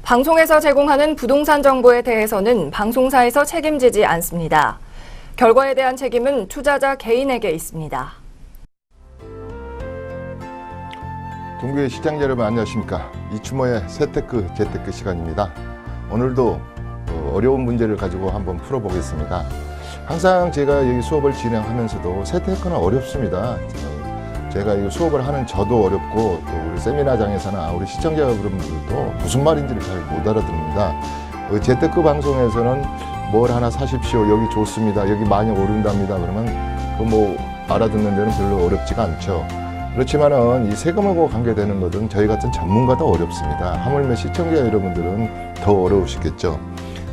방송에서 제공하는 부동산 정보에 대해서는 방송사에서 책임지지 않습니다. 결과에 대한 책임은 투자자 개인에게 있습니다. 동교의 시청자 여러분 안녕하십니까. 이충호의 재테크 시간입니다. 오늘도 어려운 문제를 가지고 한번 풀어보겠습니다. 항상 제가 여기 수업을 진행하면서도 재테크는 어렵습니다. 제가 이 수업을 하는 저도 어렵고 또 우리 세미나장에서나 우리 시청자 여러분들도 무슨 말인지를 잘 못 알아듣습니다. 재테크 방송에서는 뭘 하나 사십시오. 여기 좋습니다. 여기 많이 오른답니다. 그러면 그 뭐 알아듣는 데는 별로 어렵지가 않죠. 그렇지만은 이 세금하고 관계되는 것은 저희 같은 전문가도 어렵습니다. 하물며 시청자 여러분들은 더 어려우시겠죠.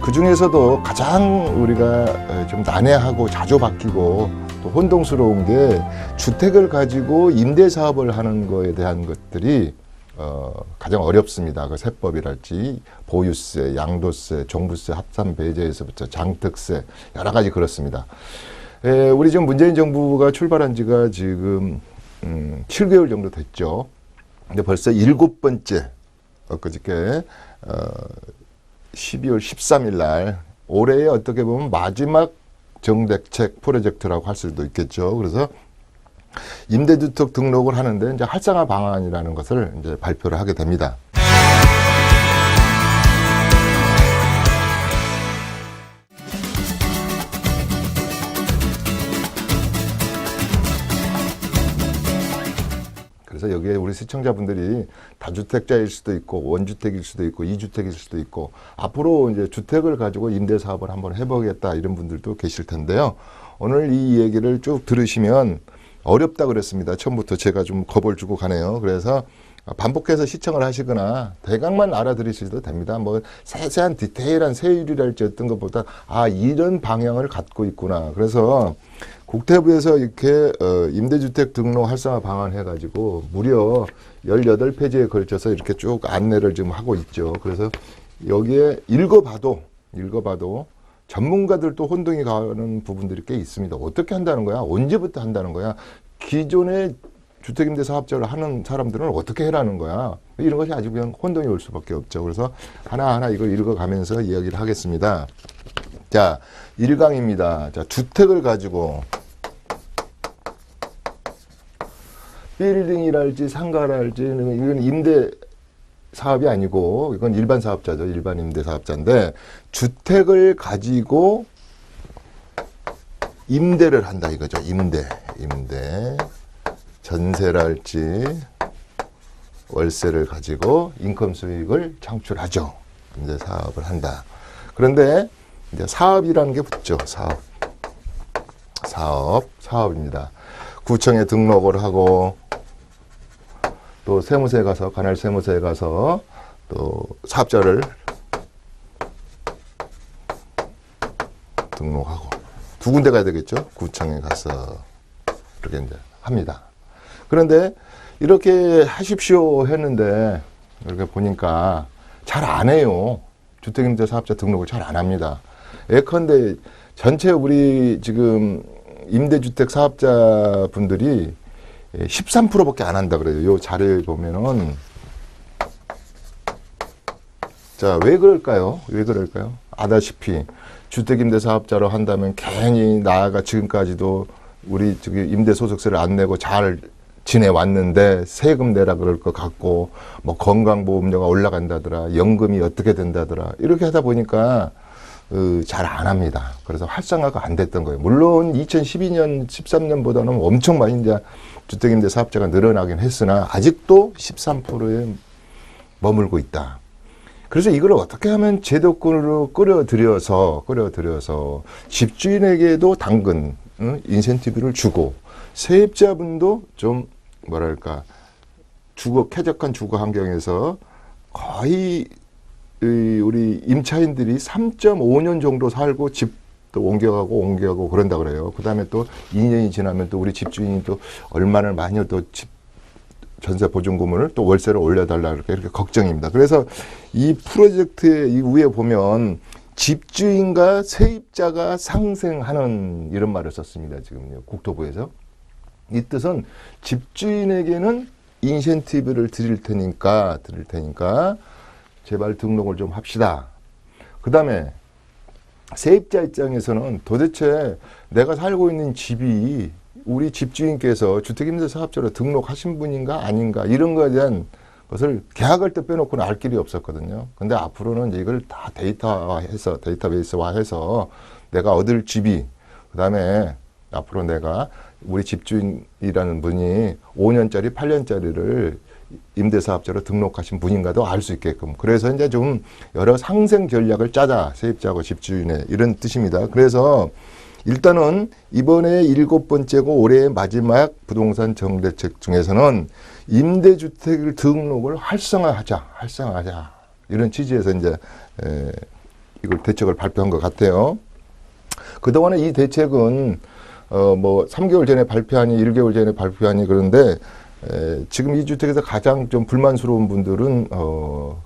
그 중에서도 가장 우리가 좀 난해하고 자주 바뀌고 또 혼동스러운 게 주택을 가지고 임대 사업을 하는 거에 대한 것들이 가장 어렵습니다. 그 세법이랄지 보유세, 양도세, 종부세, 합산 배제에서부터 장특세 여러 가지 그렇습니다. 우리 지금 문재인 정부가 출발한 지가 지금 7개월 정도 됐죠. 근데 벌써 7번째 엊그저께 12월 13일 날 올해의 어떻게 보면 마지막 정대책 프로젝트라고 할 수도 있겠죠. 그래서 임대주택 등록을 하는데 이제 활성화 방안이라는 것을 이제 발표를 하게 됩니다. 그래서 여기에 우리 시청자분들이 다주택자일 수도 있고 원주택일 수도 있고 이주택일 수도 있고 앞으로 이제 주택을 가지고 임대 사업을 한번 해보겠다 이런 분들도 계실 텐데요. 오늘 이 얘기를 쭉 들으시면 어렵다 그랬습니다. 처음부터 제가 좀 겁을 주고 가네요. 그래서 반복해서 시청을 하시거나 대강만 알아들으셔도 됩니다. 뭐 세세한 디테일한 세율이랄지 어떤 것보다 이런 방향을 갖고 있구나. 그래서 국토부에서 이렇게 임대주택 등록 활성화 방안 해가지고 무려 18페이지에 걸쳐서 이렇게 쭉 안내를 지금 하고 있죠. 그래서 여기에 읽어봐도 전문가들도 혼동이 가는 부분들이 꽤 있습니다. 어떻게 한다는 거야? 언제부터 한다는 거야? 기존의 주택임대 사업자를 하는 사람들은 어떻게 해라는 거야? 이런 것이 아주 그냥 혼동이 올 수밖에 없죠. 그래서 하나하나 이걸 읽어가면서 이야기를 하겠습니다. 자, 1강입니다. 자, 주택을 가지고 빌딩이랄지 상가랄지 이건 임대 사업이 아니고 이건 일반 사업자죠. 일반 임대 사업자인데 주택을 가지고 임대를 한다 이거죠. 임대. 전세랄지 월세를 가지고 인컴 수익을 창출하죠. 임대 사업을 한다. 그런데 이제 사업이라는 게 붙죠. 사업입니다. 구청에 등록을 하고 또 세무서에 가서 관할 세무서에 가서 또 사업자를 등록하고 두 군데 가야 되겠죠. 구청에 가서 이렇게 이제 합니다. 그런데 이렇게 하십시오 했는데 이렇게 보니까 잘 안 해요. 주택임대 사업자 등록을 잘 안 합니다. 예컨대 전체 우리 지금 임대주택 사업자 분들이 13%밖에 안 한다 그래요. 요 자료에 보면은. 자, 왜 그럴까요? 아다시피 주택임대 사업자로 한다면 괜히 나아가 지금까지도 우리 임대소득세를 안 내고 잘 지내왔는데 세금 내라 그럴 것 같고 뭐 건강보험료가 올라간다더라, 연금이 어떻게 된다더라 이렇게 하다 보니까 잘 안 합니다. 그래서 활성화가 안 됐던 거예요. 물론 2012년, 13년보다는 엄청 많이 이제 주택임대 사업자가 늘어나긴 했으나 아직도 13%에 머물고 있다. 그래서 이걸 어떻게 하면 제도권으로 끌어들여서 집주인에게도 당근, 인센티브를 주고 세입자분도 좀 쾌적한 주거 환경에서 거의 우리 임차인들이 3.5년 정도 살고 집도 옮겨가고 그런다 그래요. 그 다음에 또 2년이 지나면 또 우리 집주인이 또 얼마나 많이 또 집 전세 보증금을 또 월세를 올려달라 이렇게 걱정입니다. 그래서 이 프로젝트의 이 위에 보면 집주인과 세입자가 상생하는 이런 말을 썼습니다. 지금요. 국토부에서. 이 뜻은 집주인에게는 인센티브를 드릴 테니까 제발 등록을 좀 합시다. 그 다음에 세입자 입장에서는 도대체 내가 살고 있는 집이 우리 집주인께서 주택임대사업자로 등록하신 분인가 아닌가 이런 거에 대한 것을 계약할 때 빼놓고는 알 길이 없었거든요. 근데 앞으로는 이제 이걸 다 데이터베이스화해서 내가 얻을 집이, 그 다음에 앞으로 내가 우리 집주인이라는 분이 5년짜리, 8년짜리를 임대사업자로 등록하신 분인가도 알 수 있게끔. 그래서 이제 좀 여러 상생 전략을 짜자. 세입자하고 집주인의 이런 뜻입니다. 그래서 일단은 이번에 7번째고 올해의 마지막 부동산 정대책 중에서는 임대주택을 등록을 활성화하자. 이런 취지에서 이제 이걸 대책을 발표한 것 같아요. 그동안에 이 대책은 뭐 3개월 전에 발표하니 1개월 전에 발표하니 그런데 지금 이 주택에서 가장 좀 불만스러운 분들은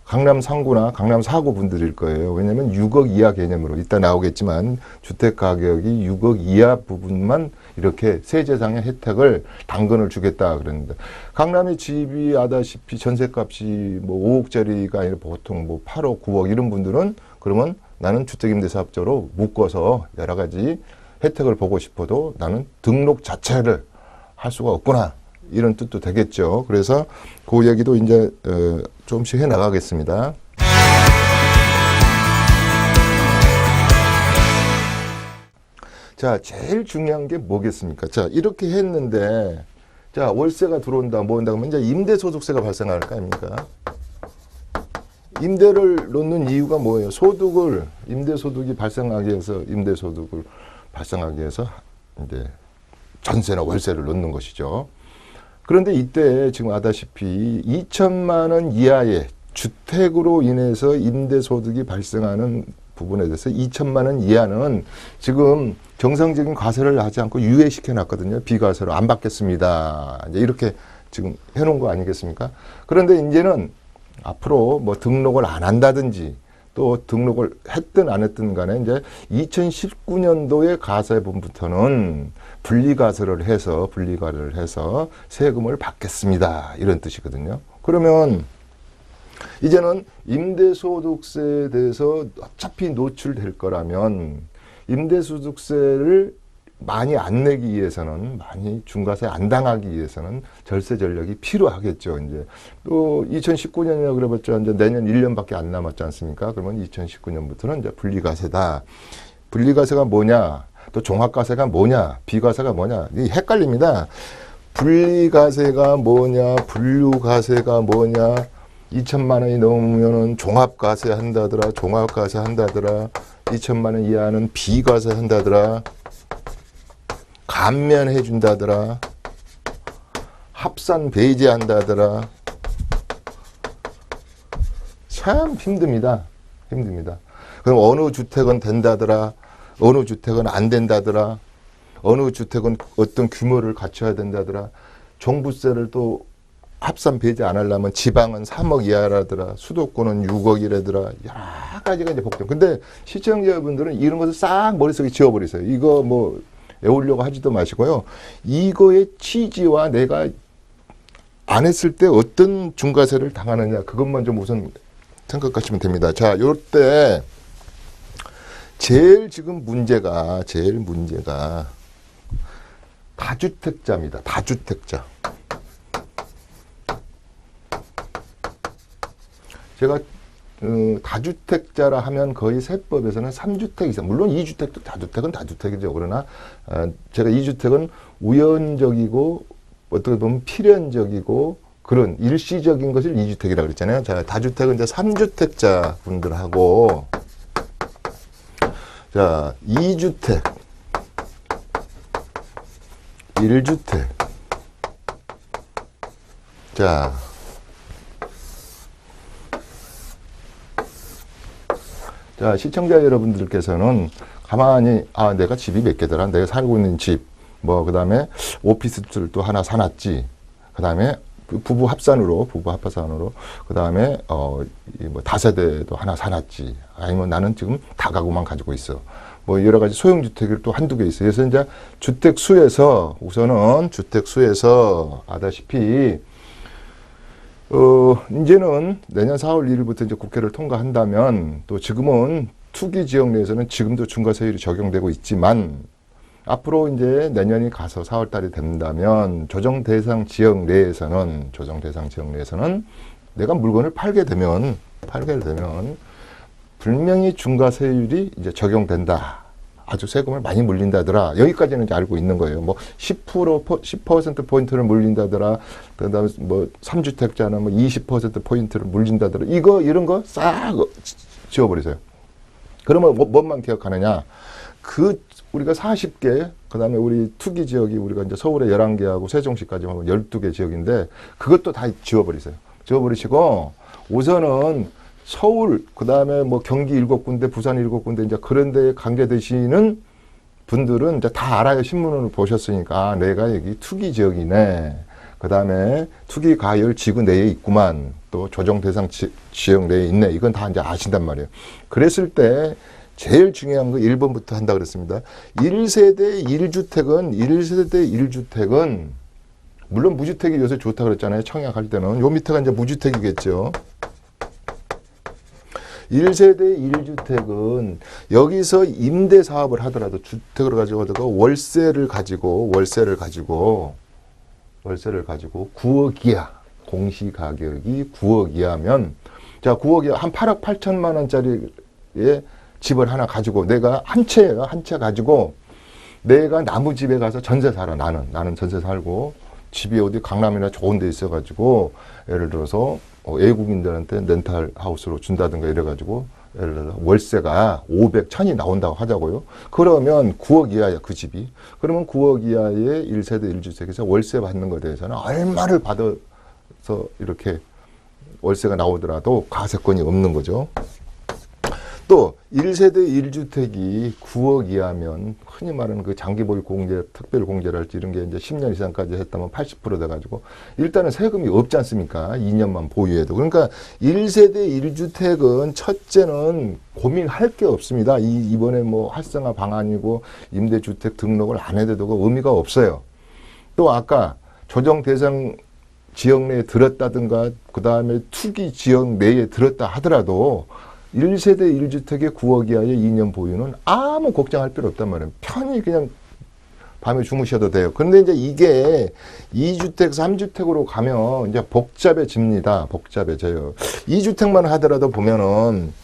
강남 3구나 강남 4구 분들일 거예요. 왜냐하면 6억 이하 개념으로 이따 나오겠지만 주택 가격이 6억 이하 부분만 이렇게 세제상의 혜택을 당근을 주겠다 그랬는데, 강남의 집이 아다시피 전세값이 뭐 5억짜리가 아니라 보통 뭐 8억, 9억 이런 분들은 그러면 나는 주택임대사업자로 묶어서 여러 가지 혜택을 보고 싶어도 나는 등록 자체를 할 수가 없구나. 이런 뜻도 되겠죠. 그래서 그 얘기도 이제 조금씩 해 나가겠습니다. 자, 제일 중요한 게 뭐겠습니까? 자, 이렇게 했는데, 자, 월세가 들어온다, 뭐 한다, 그러면 이제 임대소득세가 발생할 거 아닙니까? 임대를 놓는 이유가 뭐예요? 임대소득이 발생하기 위해서, 임대소득을 발생하기 위해서, 이제, 전세나 월세를 놓는 것이죠. 그런데 이때 지금 아다시피 2천만 원 이하의 주택으로 인해서 임대소득이 발생하는 부분에 대해서 2천만 원 이하는 지금 정상적인 과세를 하지 않고 유예시켜 놨거든요. 비과세로 안 받겠습니다. 이제 이렇게 지금 해놓은 거 아니겠습니까? 그런데 이제는 앞으로 뭐 등록을 안 한다든지 또 등록을 했든 안 했든 간에 이제 2019년도의 가세분부터는 분리과세를 해서 세금을 받겠습니다. 이런 뜻이거든요. 그러면 이제는 임대소득세에 대해서 어차피 노출될 거라면 임대소득세를 많이 안 내기 위해서는, 많이 중과세 안 당하기 위해서는 절세 전략이 필요하겠죠. 이제 또 2019년이라 그래봤자 이제 내년 1년밖에 안 남았지 않습니까? 그러면 2019년부터는 이제 분리과세다. 분리과세가 뭐냐? 또 종합과세가 뭐냐? 비과세가 뭐냐? 이 헷갈립니다. 분리과세가 뭐냐? 분류과세가 뭐냐? 2천만 원이 넘으면은 종합과세 한다더라. 2천만 원 이하는 비과세 한다더라. 감면해 준다더라. 합산 배제한다더라. 참 힘듭니다. 그럼 어느 주택은 된다더라. 어느 주택은 안 된다더라. 어느 주택은 어떤 규모를 갖춰야 된다더라. 종부세를 또 합산 배제 안 하려면 지방은 3억 이하라더라. 수도권은 6억이라더라. 여러 가지가 이제 복잡. 근데 시청자분들은 이런 것을 싹 머릿속에 지워버리세요. 이거 뭐 외우려고 하지도 마시고요. 이거의 취지와 내가 안 했을 때 어떤 중과세를 당하느냐, 그것만 좀 우선 생각하시면 됩니다. 자, 요때 제일 문제가 다주택자입니다. 다주택자. 제가 다주택자라 하면 거의 세법에서는 3주택 이상, 물론 2주택도 다주택은 다주택이죠. 그러나 제가 2주택은 우연적이고 어떻게 보면 필연적이고 그런 일시적인 것을 2주택이라고 그랬잖아요. 자, 다주택은 이제 3주택자 분들하고, 자, 2주택, 1주택. 자, 시청자 여러분들께서는 가만히, 내가 집이 몇 개더라. 내가 살고 있는 집, 뭐, 그 다음에 오피스텔도 하나 사놨지. 그 다음에 부부 합산으로, 그 다음에, 뭐 다세대도 하나 사놨지. 아니면 나는 지금 다가구만 가지고 있어. 뭐 여러 가지 소형주택이 또 한두 개 있어요. 그래서 이제 우선은 주택수에서 아다시피 이제는 내년 4월 1일부터 이제 국회를 통과한다면 또 지금은 투기 지역 내에서는 지금도 중과세율이 적용되고 있지만 앞으로 이제 내년이 가서 4월 달이 된다면 조정 대상 지역 내에서는 내가 물건을 팔게 되면 분명히 중과세율이 이제 적용된다. 아주 세금을 많이 물린다더라. 여기까지는 이제 알고 있는 거예요. 뭐 10%포인트를 물린다더라. 그 다음에 뭐 3주택자는 뭐 20%포인트를 물린다더라. 이런 거 싹 지워버리세요. 그러면 뭐만 기억하느냐. 우리가 40개, 그 다음에 우리 투기 지역이 우리가 이제 서울에 11개하고 세종시까지 하면 12개 지역인데 그것도 다 지워버리세요. 지워버리시고 우선은 서울, 그 다음에 뭐 경기 7군데, 부산 7군데, 이제 그런 데에 관계되시는 분들은 이제 다 알아요. 신문을 보셨으니까. 내가 여기 투기 지역이네. 그 다음에 투기 가열 지구 내에 있구만. 또 조정 대상 지역 내에 있네. 이건 다 이제 아신단 말이에요. 그랬을 때 제일 중요한 거 1번부터 한다 그랬습니다. 1세대 1주택은 물론 무주택이 요새 좋다 그랬잖아요. 청약할 때는. 요 밑에가 이제 무주택이겠죠. 1세대 1주택은 여기서 임대 사업을 하더라도 주택을 가지고 월세를 가지고 9억 이하, 공시 가격이 9억 이하면 자, 9억 이하 한 8억 8천만 원짜리의 집을 하나 가지고 내가 한 채예요. 한 채 가지고 내가 나무 집에 가서 전세 살아. 나는 전세 살고 집이 어디 강남이나 좋은 데 있어 가지고 예를 들어서 외국인들한테 렌탈 하우스로 준다든가 이래가지고 예를 들어서 월세가 500, 1000이 나온다고 하자고요. 그러면 9억 이하야 그 집이. 그러면 9억 이하의 1세대 1주택에서 월세 받는 것에 대해서는 얼마를 받아서 이렇게 월세가 나오더라도 과세권이 없는 거죠. 또 1세대 1주택이 9억 이하면 흔히 말하는 그 장기보유 공제, 특별공제랄지 이런 게 이제 10년 이상까지 했다면 80% 돼가지고 일단은 세금이 없지 않습니까? 2년만 보유해도. 그러니까 1세대 1주택은 첫째는 고민할 게 없습니다. 이번에 뭐 활성화 방안이고 임대주택 등록을 안 해도 되고 의미가 없어요. 또 아까 조정 대상 지역 내에 들었다든가 그 다음에 투기 지역 내에 들었다 하더라도 1세대 1주택의 9억 이하의 2년 보유는 아무 걱정할 필요 없단 말이에요. 편히 그냥 밤에 주무셔도 돼요. 그런데 이제 이게 2주택, 3주택으로 가면 이제 복잡해집니다. 복잡해져요. 2주택만 하더라도 보면은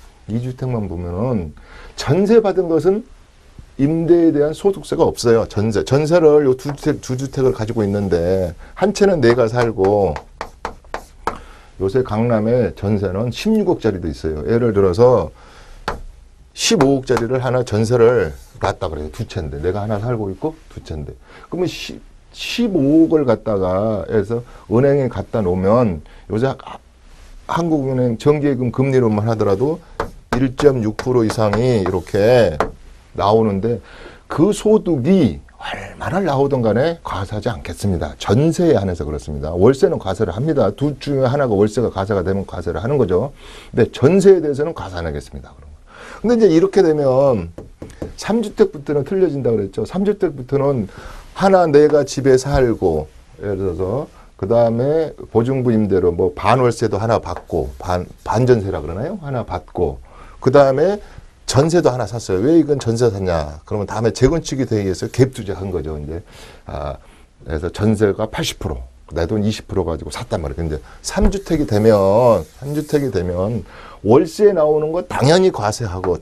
전세 받은 것은 임대에 대한 소득세가 없어요. 전세를 요 두 주택을 가지고 있는데 한 채는 내가 살고 요새 강남에 전세는 16억짜리도 있어요. 예를 들어서 15억짜리를 하나 전세를 놨다 그래요. 두 채인데. 내가 하나 살고 있고 두 채인데. 그러면 15억을 갖다가 해서 은행에 갖다 놓으면 요새 한국은행 정기예금 금리로만 하더라도 1.6% 이상이 이렇게 나오는데 그 소득이 얼마나 나오든 간에 과세하지 않겠습니다. 전세에 한해서 그렇습니다. 월세는 과세를 합니다. 둘 중에 하나가 월세가 과세가 되면 과세를 하는 거죠. 근데 전세에 대해서는 과세 안 하겠습니다. 근데 이제 이렇게 되면 3주택부터는 틀려진다고 그랬죠. 3주택부터는 하나 내가 집에 살고 예를 들어서 그 다음에 보증부 임대로 뭐 반월세도 하나 받고 반전세라 그러나요? 하나 받고 그 다음에 전세도 하나 샀어요. 왜 이건 전세 샀냐? 그러면 다음에 재건축이 되기 위해서 갭 투자한 거죠. 이제 그래서 전세가 80%, 내 돈 20% 가지고 샀단 말이에요. 근데 3주택이 되면 월세 나오는 거 당연히 과세하고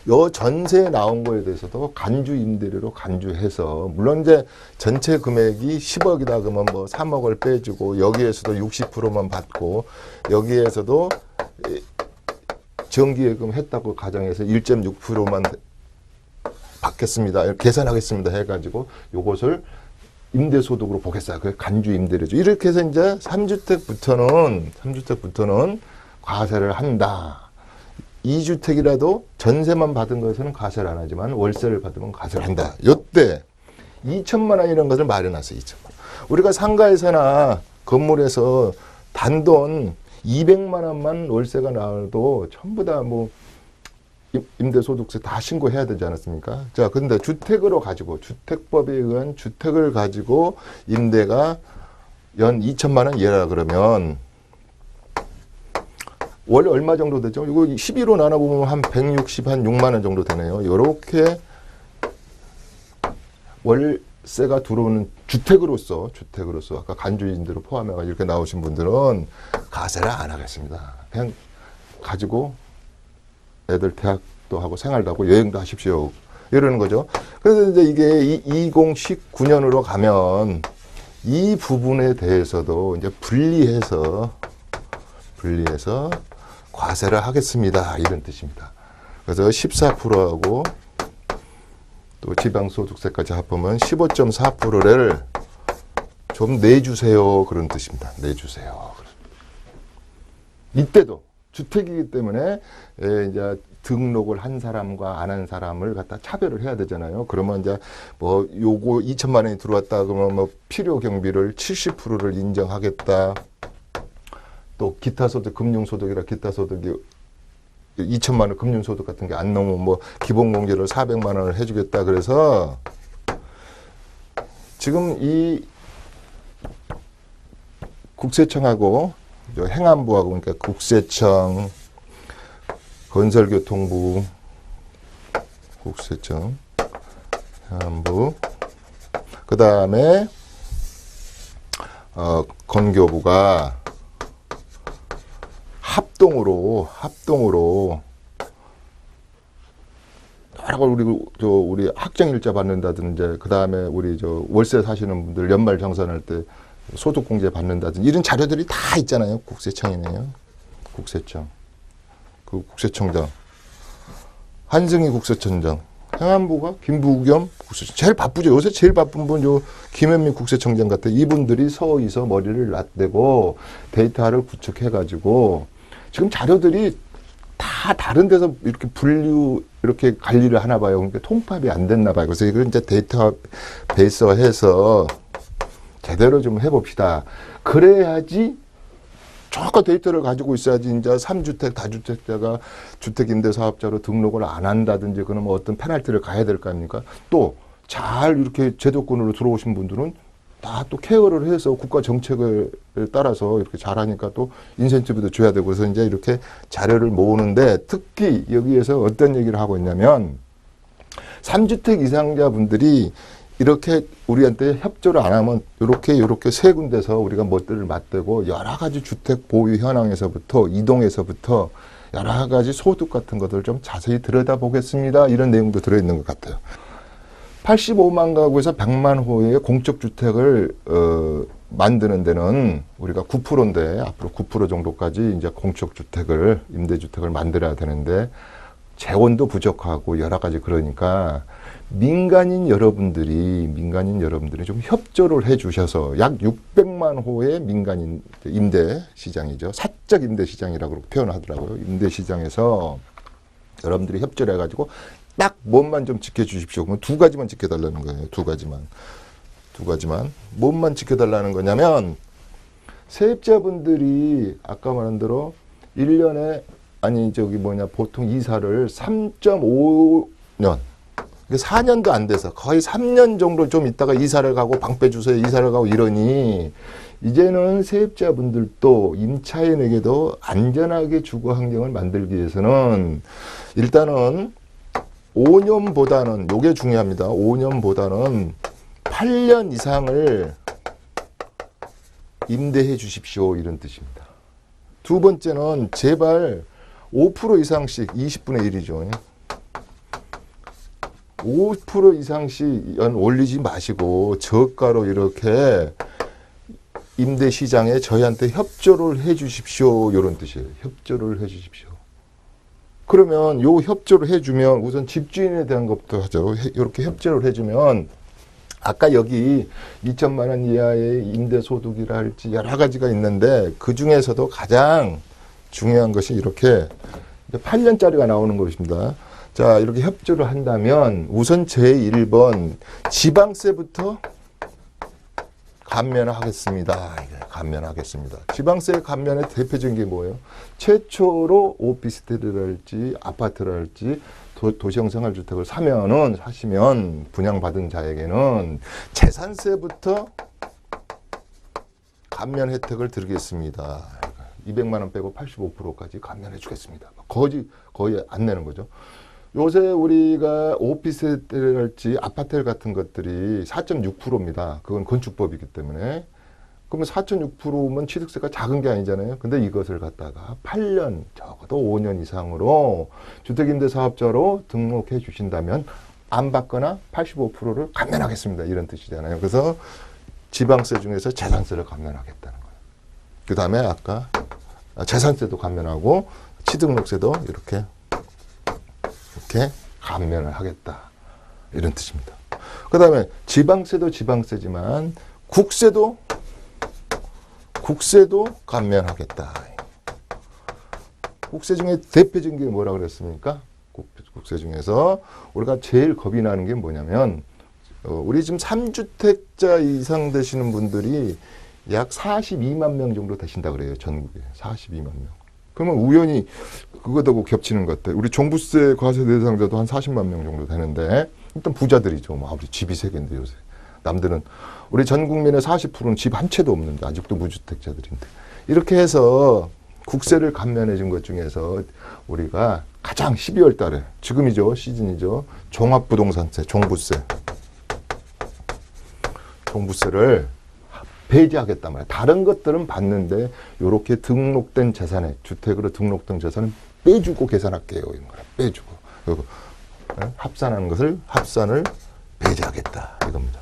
요 전세 나온 거에 대해서도 간주 임대료로 간주해서 물론 이제 전체 금액이 10억이다 그러면 뭐 3억을 빼주고 여기에서도 60%만 받고 여기에서도 정기예금 했다고 가정해서 1.6%만 받겠습니다. 계산하겠습니다 해가지고 요것을 임대소득으로 보겠어요. 그게 간주 임대료죠. 이렇게 해서 이제 3주택부터는 과세를 한다. 2주택이라도 전세만 받은 것은 과세를 안 하지만 월세를 받으면 과세를 한다. 요때 2천만 원 이런 것을 마련하세요. 2천만 원. 우리가 상가에서나 건물에서 단돈 200만 원만 월세가 나와도 전부 다 뭐 임대소득세 다 신고해야 되지 않았습니까? 자, 근데 주택으로 가지고, 주택법에 의한 주택을 가지고 임대가 연 2천만 원 이하라 그러면 월 얼마 정도 되죠? 이거 12로 나눠보면 한 160, 한 6만 원 정도 되네요. 요렇게 월세가 들어오는 주택으로서 아까 간주인들을 포함해서 이렇게 나오신 분들은 가세를 안 하겠습니다. 그냥 가지고 애들 대학도 하고 생활도 하고 여행도 하십시오. 이러는 거죠. 그래서 이제 이게 2019년으로 가면 이 부분에 대해서도 이제 분리해서 과세를 하겠습니다. 이런 뜻입니다. 그래서 14%하고 또 지방소득세까지 합하면 15.4%를 좀 내주세요. 그런 뜻입니다. 내주세요. 이때도 주택이기 때문에 이제 등록을 한 사람과 안 한 사람을 갖다 차별을 해야 되잖아요. 그러면 이제 뭐 요거 2천만 원이 들어왔다 그러면 뭐 필요 경비를 70%를 인정하겠다. 또 기타 소득, 금융소득이라 기타 소득이 2천만 원 금융소득 같은 게 안 넘으면 뭐 기본공제를 400만 원을 해주겠다. 그래서 지금 이 국세청하고 행안부하고 그러니까 국세청, 건설교통부, 국세청, 행안부, 그 다음에 건교부가 합동으로 여러 우리 학생일자 받는다든지 그 다음에 우리 월세 사시는 분들 연말 정산할 때 소득공제 받는다든지 이런 자료들이 다 있잖아요. 국세청이네요. 국세청. 그 국세청장. 한승희 국세청장. 행안부가 김부겸 국세청. 제일 바쁘죠. 요새 제일 바쁜 분 김현미 국세청장 같은 이분들이 서울에서 머리를 낫대고 데이터를 구축해가지고 지금 자료들이 다 다른 데서 이렇게 이렇게 관리를 하나 봐요. 그러니까 통합이 안 됐나 봐요. 그래서 이걸 이제 데이터베이스해서 제대로 좀 해봅시다. 그래야지 정확한 데이터를 가지고 있어야지 이제 3주택, 다주택자가 주택임대사업자로 등록을 안 한다든지 그러면 어떤 페널티를 가야 될 거 아닙니까? 또 잘 이렇게 제도권으로 들어오신 분들은 다 또 케어를 해서 국가 정책을 따라서 이렇게 잘하니까 또 인센티브도 줘야 되고 그래서 이제 이렇게 자료를 모으는데 특히 여기에서 어떤 얘기를 하고 있냐면 3주택 이상자 분들이 이렇게 우리한테 협조를 안 하면 이렇게 세 군데서 우리가 멋들을 맞대고 여러 가지 주택 보유 현황에서부터 이동에서부터 여러 가지 소득 같은 것들을 좀 자세히 들여다보겠습니다. 이런 내용도 들어있는 것 같아요. 85만 가구에서 100만 호의 공적주택을 만드는 데는 우리가 9%인데 앞으로 9% 정도까지 이제 공적주택을 임대주택을 만들어야 되는데 재원도 부족하고 여러 가지 그러니까 민간인 여러분들이 좀 협조를 해 주셔서 약 600만 호의 민간인 임대 시장이죠. 사적 임대 시장이라고 표현하더라고요. 임대 시장에서 여러분들이 협조를 해가지고 딱 뭔만 좀 지켜주십시오. 그럼 두 가지만 지켜달라는 거예요. 두 가지만. 뭔만 지켜달라는 거냐면 세입자분들이 아까 말한 대로 1년에 보통 이사를 3.5년 4년도 안 돼서 거의 3년 정도 좀 있다가 이사를 가고 방 빼주세요. 이사를 가고 이러니 이제는 세입자분들도 임차인에게도 안전하게 주거 환경을 만들기 위해서는 일단은 5년보다는 요게 중요합니다. 5년보다는 8년 이상을 임대해 주십시오. 이런 뜻입니다. 두 번째는 제발 5% 이상씩 20분의 1이죠. 5% 이상씩 연 올리지 마시고 저가로 이렇게 임대 시장에 저희한테 협조를 해 주십시오. 이런 뜻이에요. 협조를 해 주십시오. 그러면 요 협조를 해주면 우선 집주인에 대한 것부터 하죠. 이렇게 협조를 해주면 아까 여기 2천만 원 이하의 임대소득이라 할지 여러 가지가 있는데 그 중에서도 가장 중요한 것이 이렇게 8년짜리가 나오는 것입니다. 자, 이렇게 협조를 한다면 우선 제1번 지방세부터 감면하겠습니다. 감면하겠습니다. 지방세 감면의 대표적인 게 뭐예요? 최초로 오피스텔이랄지 아파트랄지 도시형 생활주택을 사시면 분양받은 자에게는 재산세부터 감면 혜택을 드리겠습니다. 200만 원 빼고 85%까지 감면해 주겠습니다. 거의 안 내는 거죠. 요새 우리가 오피스텔이랄지 아파트 같은 것들이 4.6%입니다. 그건 건축법이기 때문에. 그러면 4.6%면 취득세가 작은 게 아니잖아요. 근데 이것을 갖다가 8년, 적어도 5년 이상으로 주택임대사업자로 등록해 주신다면 안 받거나 85%를 감면하겠습니다. 이런 뜻이잖아요. 그래서 지방세 중에서 재산세를 감면하겠다는 거예요. 그 다음에 아까 재산세도 감면하고 취득록세도 이렇게 감면을 하겠다. 이런 뜻입니다. 그 다음에 지방세도 지방세지만 국세도 감면하겠다. 국세 중에 대표적인 게 뭐라 그랬습니까? 국세 중에서 우리가 제일 겁이 나는 게 뭐냐면 우리 지금 3주택자 이상 되시는 분들이 약 42만 명 정도 되신다 그래요. 전국에 42만 명. 그러면 우연히 그거하고 겹치는 것 같아요. 우리 종부세 과세 대상자도 한 40만 명 정도 되는데 일단 부자들이죠. 우리 집이 세 개인데 요새. 남들은 우리 전 국민의 40%는 집 한 채도 없는데 아직도 무주택자들인데. 이렇게 해서 국세를 감면해 준 것 중에서 우리가 가장 12월 달에 지금이죠. 시즌이죠. 종합부동산세, 종부세를 배제하겠단 말이야. 다른 것들은 받는데 이렇게 등록된 재산에 주택으로 등록된 재산은 빼주고 계산할게요. 이런 거라 빼주고 그리고 합산하는 것을 합산을 배제하겠다 이겁니다.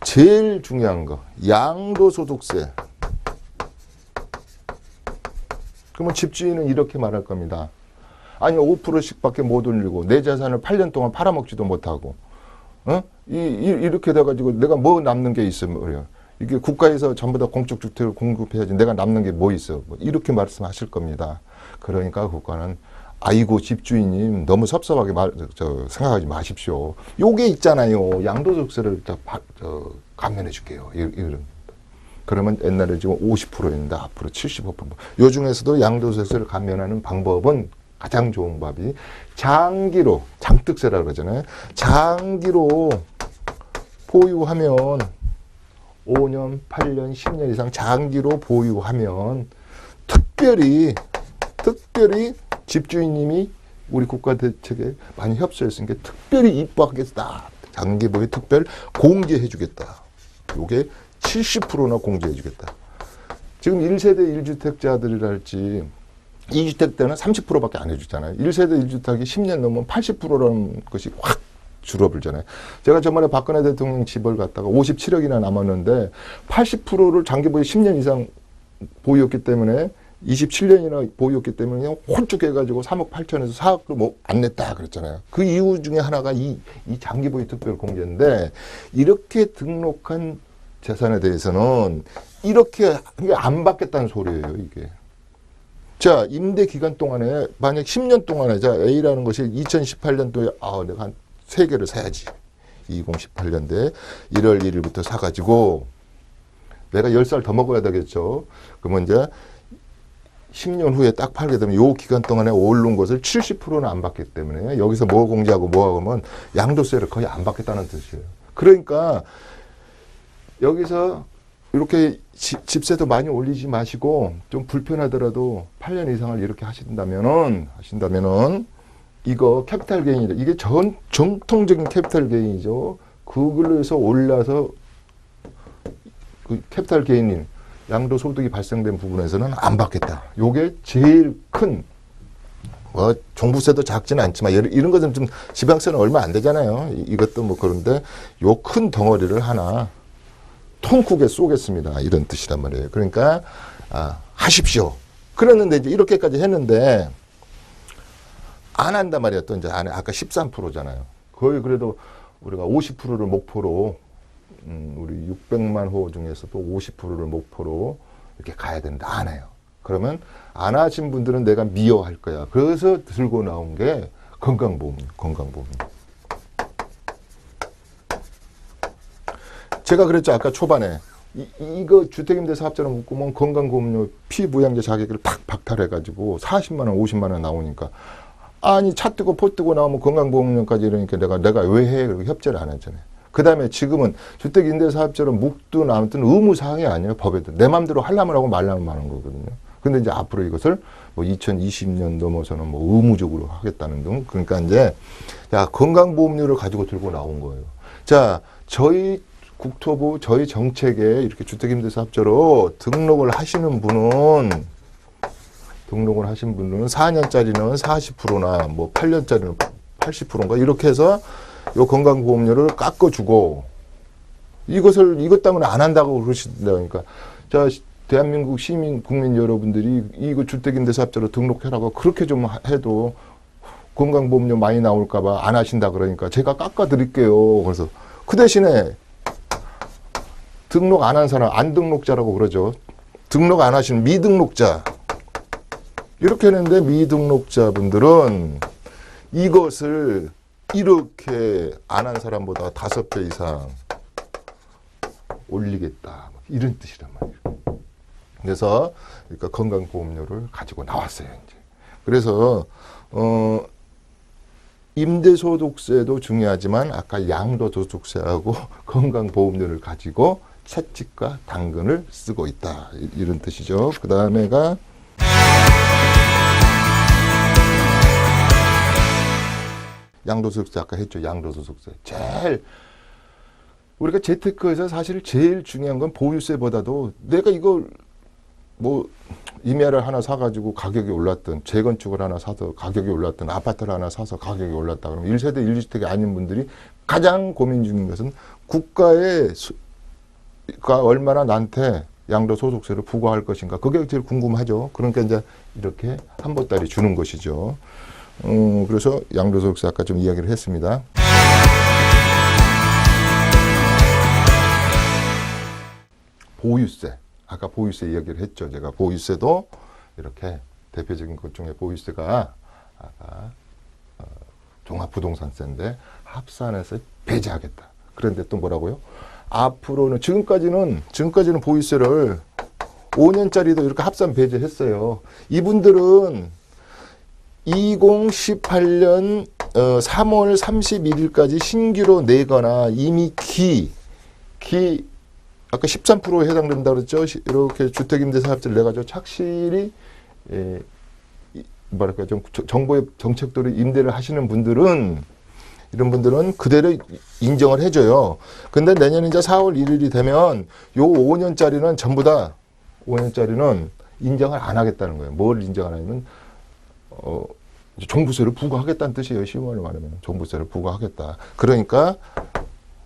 제일 중요한 거 양도소득세. 그러면 집주인은 이렇게 말할 겁니다. 아니 5%씩밖에 못 올리고 내 재산을 8년 동안 팔아먹지도 못하고 이렇게 돼가지고 내가 뭐 남는 게 있어요. 이게 국가에서 전부 다 공적 주택을 공급해야지 내가 남는 게 뭐 있어. 이렇게 말씀하실 겁니다. 그러니까 국가는 아이고 집주인님 너무 섭섭하게 생각하지 마십시오. 요게 있잖아요. 양도소득세를 감면해 줄게요. 이런. 그러면 옛날에 지금 50%였는데 앞으로 75%. 요 중에서도 양도소득세를 감면하는 방법은 가장 좋은 법이 장기로 장득세라고 그러잖아요. 장기로 보유하면 5년, 8년, 10년 이상 장기로 보유하면 특별히 집주인님이 우리 국가 대책에 많이 협조했으니까 특별히 이뻐하겠다. 장기 보유 특별 공제해 주겠다. 요게 70%나 공제해 주겠다. 지금 1세대 1주택자들이랄지 2주택 때는 30%밖에 안 해주잖아요. 1세대 1주택이 10년 넘으면 80%라는 것이 확 줄어들잖아요. 제가 저번에 박근혜 대통령 집을 갖다가 57억이나 남았는데 80%를 장기 보유 10년 이상 보유했기 때문에 27년이나 보유했기 때문에 그냥 홀쭉 해가지고 3억 8천에서 4억도 뭐 안 냈다 그랬잖아요. 그 이유 중에 하나가 이 장기 보유 특별 공제인데 이렇게 등록한 재산에 대해서는 이렇게 안 받겠다는 소리예요, 이게. 자, 임대 기간 동안에 만약 10년 동안에 자 A라는 것이 2018년도에 내가 한 3개를 사야지. 2018년도에 1월 1일부터 사가지고 내가 10살 더 먹어야 되겠죠. 그러면 이제 10년 후에 딱 팔게 되면 요 기간 동안에 오른 것을 70%는 안 받기 때문에 여기서 뭐 공제하고 뭐 하면 양도세를 거의 안 받겠다는 뜻이에요. 그러니까 여기서 이렇게 집세도 많이 올리지 마시고 좀 불편하더라도 8년 이상을 이렇게 하신다면은 이거 캐피탈 게인이다. 이게 정통적인 캐피탈 게인이죠. 그걸로 해서 올라서 그 캐피탈 게인인 양도소득이 발생된 부분에서는 안 받겠다. 요게 제일 큰 종부세도 작지는 않지만 이런 것은 좀 지방세는 얼마 안 되잖아요. 이것도 뭐 그런데 요 큰 덩어리를 하나 통쿡에 쏘겠습니다. 이런 뜻이란 말이에요. 그러니까 하십시오. 그랬는데 이제 이렇게까지 했는데 안 한단 말이야. 또 이제 안에 아까 13%잖아요. 거의 그래도 우리가 50%를 목표로 우리 600만 호 중에서도 50%를 목표로 이렇게 가야 된다. 안 해요. 그러면 안 하신 분들은 내가 미워할 거야. 그래서 들고 나온 게 건강보험. 제가 그랬죠. 아까 초반에. 이거 주택임대사업자로 묶으면 건강보험료 피부양자 자격을 팍 박탈해가지고 40만 원, 50만 원 나오니까 아니 차 뜨고 포 뜨고 나오면 건강보험료까지 이러니까 내가 왜 해? 그리고 협조를 안 했잖아요. 그 다음에 지금은 주택임대사업자로 묵든 아무튼 의무사항이 아니에요. 법에도. 내 맘대로 하려면 하고 말려면 하는 거거든요. 근데 이제 앞으로 이것을 뭐 2020년 넘어서는 뭐 의무적으로 하겠다는 등. 그러니까 이제 야 건강보험료를 가지고 들고 나온 거예요. 자, 저희 국토부 저희 정책에 이렇게 주택임대사업자로 등록을 하신 분은 4년짜리는 40%나 뭐 8년짜리는 80%인가 이렇게 해서 요 건강보험료를 깎아주고 이것 때문에 안 한다고 그러시더라고요. 그러니까 자 대한민국 시민 국민 여러분들이 이거 주택임대사업자로 등록해라고 그렇게 좀 해도 건강보험료 많이 나올까봐 안 하신다 그러니까 제가 깎아드릴게요. 그래서 그 대신에 등록 안 한 사람, 안 등록자라고 그러죠. 등록 안 하신 미등록자. 이렇게 했는데 미등록자분들은 이것을 이렇게 안 한 사람보다 5배 이상 올리겠다. 이런 뜻이란 말이에요. 그래서 그러니까 건강보험료를 가지고 나왔어요. 이제. 그래서 임대소득세도 중요하지만 아까 양도소득세하고 건강보험료를 가지고 채찍과 당근을 쓰고 있다. 이런 뜻이죠. 그 다음에가 양도소득세 아까 했죠. 양도소득세. 제일 우리가 재테크에서 사실 제일 중요한 건 보유세보다도 내가 이걸 뭐 임야를 하나 사가지고 가격이 올랐든 재건축을 하나 사서 가격이 올랐든 아파트를 하나 사서 가격이 올랐다 그러면 1세대 1주택이 아닌 분들이 가장 고민 중인 것은 국가가 얼마나 나한테 양도소득세를 부과할 것인가 그게 제일 궁금하죠. 그러니까 이제 이렇게 한 보따리 주는 것이죠. 그래서 양도소득세 아까 좀 이야기를 했습니다. 보유세. 아까 보유세 이야기를 했죠. 제가 보유세도 이렇게 대표적인 것 중에 보유세가 아까 종합부동산세인데 합산해서 배제하겠다. 그런데 또 뭐라고요? 앞으로는 지금까지는 보유세를 5년짜리도 이렇게 합산 배제했어요. 이분들은 2018년 3월 31일까지 신규로 내거나 이미 아까 13%에 해당된다 그랬죠. 이렇게 주택임대사업자를 내가지고 착실히 뭐랄까 좀 정부의 정책대로 임대를 하시는 분들은 이런 분들은 그대로 인정을 해줘요. 근데 내년 이제 4월 1일이 되면 요 5년짜리는 전부 다 5년짜리는 인정을 안 하겠다는 거예요. 뭘 인정 안 하냐면 종부세를 부과하겠다는 뜻이에요. 쉬운 말로 말하면 종부세를 부과하겠다. 그러니까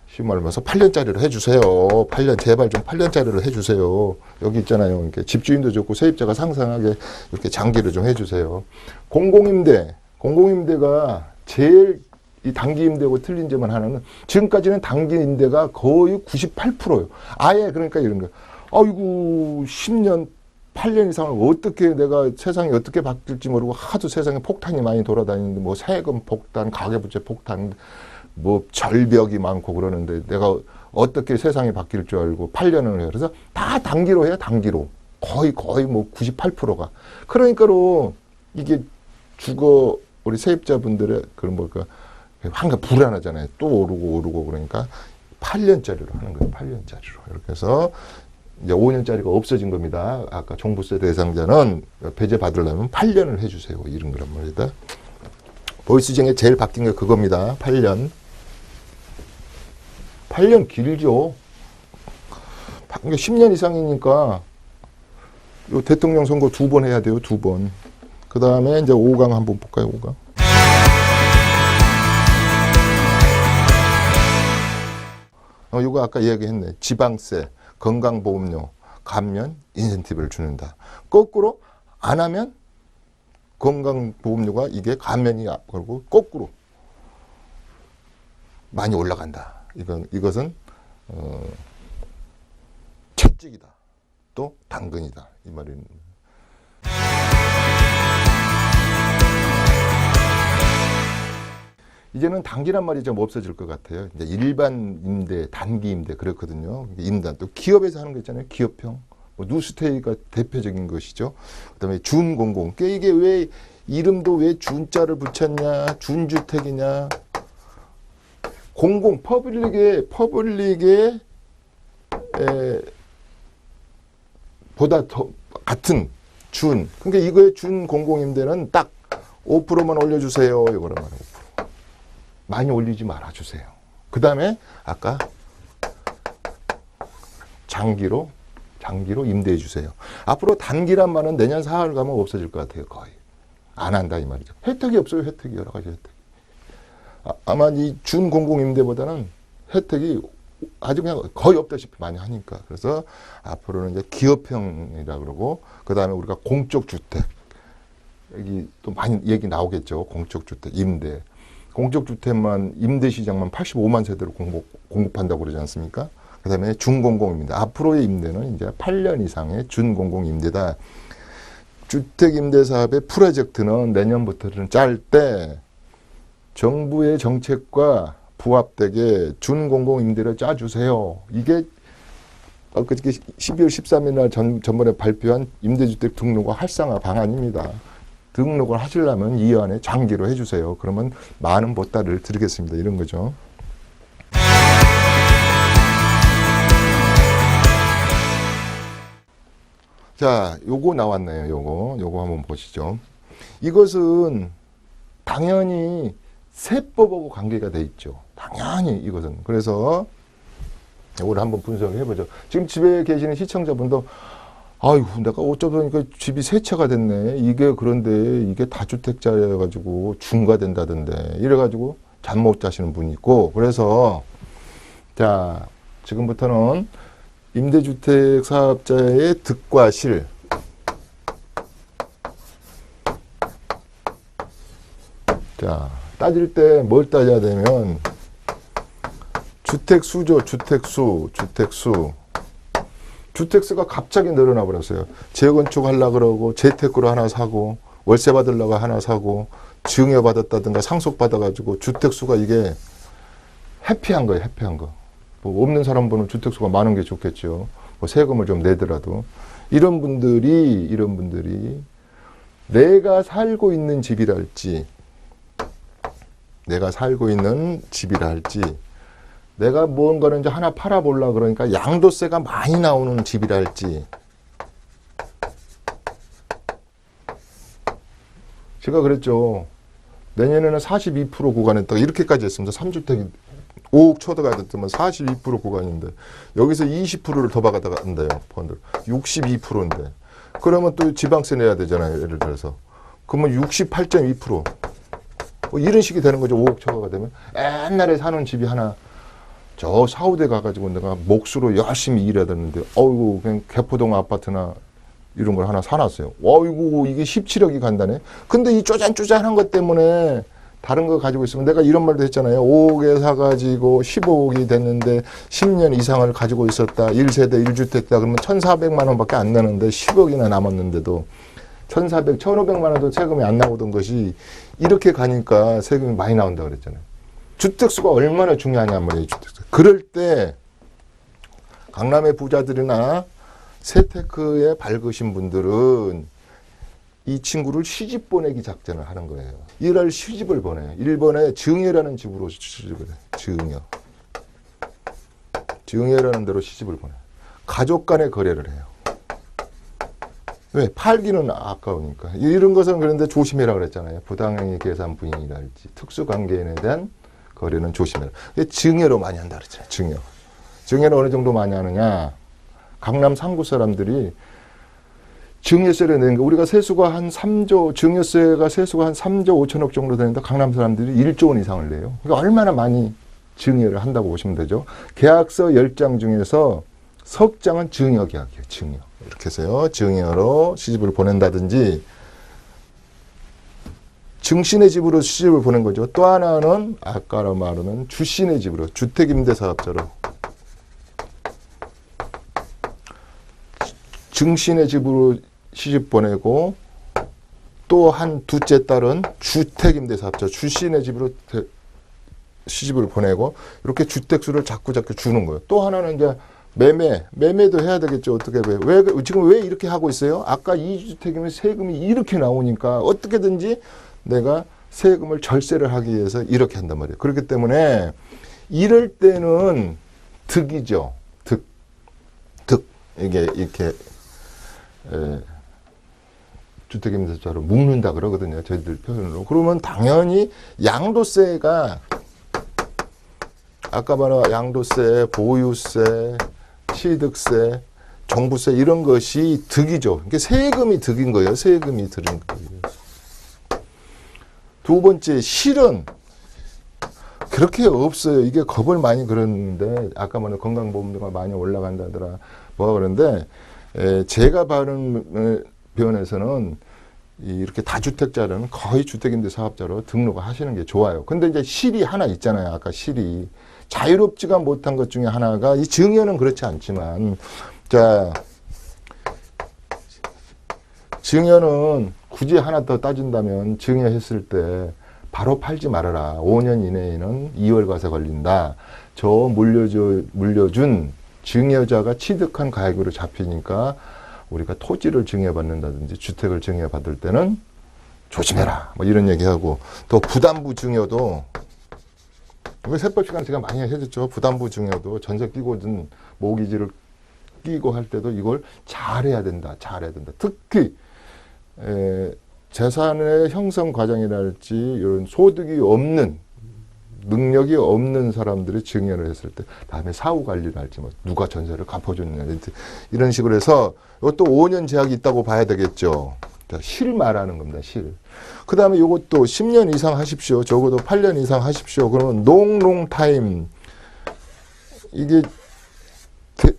쉬운 말로 말해서 8년짜리를 해주세요. 8년 제발 좀 8년짜리를 해주세요. 여기 있잖아요. 이렇게 집주인도 좋고 세입자가 상상하게 이렇게 장기를 좀 해주세요. 공공임대가 제일 이 단기임대하고 틀린 점은 하나는 지금까지는 단기임대가 거의 98%예요. 아예 그러니까 이런 거. 아이고 10년 8년 이상을 어떻게 내가 세상이 어떻게 바뀔지 모르고 하도 세상에 폭탄이 많이 돌아다니는데 뭐 세금 폭탄, 가계부채 폭탄, 뭐 절벽이 많고 그러는데 내가 어떻게 세상이 바뀔 줄 알고 8년을 해요. 그래서 다 단기로 해요. 단기로. 거의 뭐 98%가. 그러니까로 이게 우리 세입자분들의 그런 뭘까 항상 불안하잖아요. 또 오르고 그러니까 8년짜리로 하는 거예요. 8년짜리로. 이렇게 해서 이제 5년짜리가 없어진 겁니다. 아까 종부세 대상자는 배제 받으려면 8년을 해주세요. 이런 거란 말이다. 보이스 중에 제일 바뀐 게 그겁니다. 8년. 8년 길죠. 10년 이상이니까 요 대통령 선거 2번 해야 돼요. 2번. 그 다음에 이제 5강 한번 볼까요? 5강. 이거 아까 이야기했네. 지방세, 건강보험료, 감면, 인센티브를 주는다. 거꾸로 안 하면 건강보험료가 이게 감면이 걸고 거꾸로 많이 올라간다. 이것은 채찍이다. 또 당근이다. 이 말입니다. 이제는 단기란 말이 좀 없어질 것 같아요. 이제 일반 임대, 단기 임대 그렇거든요. 임단 또 기업에서 하는 거 있잖아요. 기업형. 뭐 누스테이가 대표적인 것이죠. 그다음에 준공공. 그러니까 이게 왜 이름도 왜 준자를 붙였냐? 준주택이냐? 공공 퍼블릭에 보다 더 같은 준. 그러니까 이거의 준 공공임대는 딱 5%만 올려주세요. 이거란 말이에요. 5%. 많이 올리지 말아주세요. 그 다음에 아까 장기로 임대해 주세요. 앞으로 단기란 말은 내년 4월 가면 없어질 것 같아요. 거의. 안 한다 이 말이죠. 혜택이 없어요. 혜택이 여러 가지 혜택. 아마 이 준공공임대보다는 혜택이 아주 그냥 거의 없다시피 많이 하니까. 그래서 앞으로는 이제 기업형이라 그러고, 그 다음에 우리가 공적주택. 여기 또 많이 얘기 나오겠죠. 공적주택, 임대. 공적주택만, 임대시장만 85만 세대로 공급한다고 그러지 않습니까? 그 다음에 준공공임대. 앞으로의 임대는 이제 8년 이상의 준공공임대다. 주택임대사업의 프로젝트는 내년부터는 짤 때 정부의 정책과 부합되게 준공공임대를 짜주세요. 이게 그저께 12월 13일 날 전번에 발표한 임대주택 등록화 활성화 방안입니다. 등록을 하시려면 2년 안에 장기로 해주세요. 그러면 많은 보따리를 드리겠습니다. 이런 거죠. 자, 요거 나왔네요. 요거 한번 보시죠. 이것은 당연히 세법하고 관계가 돼 있죠. 당연히 이것은. 그래서 이걸 한번 분석을 해보죠. 지금 집에 계시는 시청자분도 아이고 내가 어쩌다 집이 세 채가 됐네. 이게 그런데 이게 다주택자여가지고 중과된다던데 이래가지고 잠 못 자시는 분이 있고, 그래서 자 지금부터는 임대주택 사업자의 득과 실, 자 따질 때 뭘 따져야 되면 주택수죠. 주택수가 갑자기 늘어나 버렸어요. 재건축 하려고 그러고 재테크로 하나 사고 월세 받으려고 하나 사고 증여 받았다든가 상속 받아가지고 주택수가 이게 회피한 거예요. 회피한 거. 뭐 없는 사람분은 주택수가 많은 게 좋겠죠. 뭐 세금을 좀 내더라도 이런 분들이 내가 살고 있는 집이랄지 내가 무언가를 이제 하나 팔아보려고 그러니까 양도세가 많이 나오는 집이랄지, 제가 그랬죠. 내년에는 42% 구간했다가 이렇게까지 했습니다. 3주택이 5억 초도가 됐지만 42% 구간인데 여기서 20%를 더 받아간대요. 펀드 62%인데 그러면 또 지방세 내야 되잖아요. 예를 들어서 그러면 68.2% 뭐 이런 식이 되는 거죠. 5억 초과가 되면. 옛날에 사는 집이 하나 저 사우대 가가지고 내가 몫으로 열심히 일해야 되는데 어이구 그냥 개포동 아파트나 이런 걸 하나 사놨어요. 어이구 이게 17억이 간다네. 근데 이 쪼잔쪼잔한 것 때문에 다른 거 가지고 있으면, 내가 이런 말도 했잖아요. 5억에 사가지고 15억이 됐는데 10년 이상을 가지고 있었다. 1세대 1주택이다. 그러면 1,400만 원밖에 안 나는데 10억이나 남았는데도 1,400, 1,500만 원도 세금이 안 나오던 것이 이렇게 가니까 세금이 많이 나온다고 그랬잖아요. 주택수가 얼마나 중요하냐 말이에요. 주택수. 그럴 때 강남의 부자들이나 세테크에 밝으신 분들은 이 친구를 시집 보내기 작전을 하는 거예요. 1월 시집을 보내요. 일본의 증여라는 집으로 시집을 해요. 증여라는 데로 시집을 보내요. 가족 간의 거래를 해요. 왜? 팔기는 아까우니까. 이런 것은 그런데 조심해라 그랬잖아요. 부당행위 계산 부인이랄지 특수관계인에 대한 거래는 조심해라. 증여로 많이 한다 그랬잖아요. 증여를 어느 정도 많이 하느냐. 강남 상구 사람들이 증여세를 내는 거, 우리가 세수가 한 3조, 증여세가 세수가 한 3조 5천억 정도 되는데 강남 사람들이 1조 원 이상을 내요. 그러니까 얼마나 많이 증여를 한다고 보시면 되죠. 계약서 10장 중에서 석 장은 증여 계약이에요. 증여. 이렇게 해서요. 증여로 시집을 보낸다든지 증신의 집으로 시집을 보낸 거죠. 또 하나는 아까 말하는 주신의 집으로, 주택임대사업자로 증신의 집으로 시집 보내고, 또 한 두째 딸은 주택임대사업자 주신의 집으로 시집을 보내고 이렇게 주택수를 자꾸 주는 거예요. 또 하나는 이제 매매도 해야 되겠죠. 어떻게 왜 지금 왜 이렇게 하고 있어요? 아까 2주택이면 세금이 이렇게 나오니까 어떻게든지 내가 세금을 절세를 하기 위해서 이렇게 한단 말이에요. 그렇기 때문에 이럴 때는 득이죠. 득. 이게 이렇게 주택임대차로 묶는다 그러거든요. 저희들 표현으로. 그러면 당연히 양도세가 아까 말한 양도세, 보유세, 취득세, 종부세 이런 것이 득이죠. 이게 세금이 득인 거예요. 세금이 득인 거예요. 두 번째 실은 그렇게 없어요. 이게 겁을 많이 그러는데 아까 말한 건강보험료가 많이 올라간다더라 뭐 그런데 제가 바른 변에서는 이렇게 다주택자는 거의 주택임대 사업자로 등록을 하시는 게 좋아요. 근데 이제 실이 하나 있잖아요. 아까 실이 자유롭지가 못한 것 중에 하나가 이 증여는 그렇지 않지만 자 증여는 굳이 하나 더 따진다면 증여했을 때 바로 팔지 말아라. 5년 이내에는 2월 과세 걸린다. 저 물려준 증여자가 취득한 가액으로 잡히니까 우리가 토지를 증여받는다든지 주택을 증여받을 때는 조심해라. 뭐 이런 얘기하고 또 부담부 증여도 이거 세법 시간 제가 많이 해줬죠. 부담부 증여도 전세 끼고든 모기지를 끼고 할 때도 이걸 잘해야 된다. 잘해야 된다. 특히 재산의 형성 과정이랄지 이런 소득이 없는 능력이 없는 사람들이 증여를 했을 때 다음에 사후 관리를 할지 뭐 누가 전세를 갚아줬느냐 이런 식으로 해서 이것도 5년 제약이 있다고 봐야 되겠죠. 실 말하는 겁니다. 실. 그 다음에 이것도 10년 이상 하십시오. 적어도 8년 이상 하십시오. 그러면 롱 타임 이게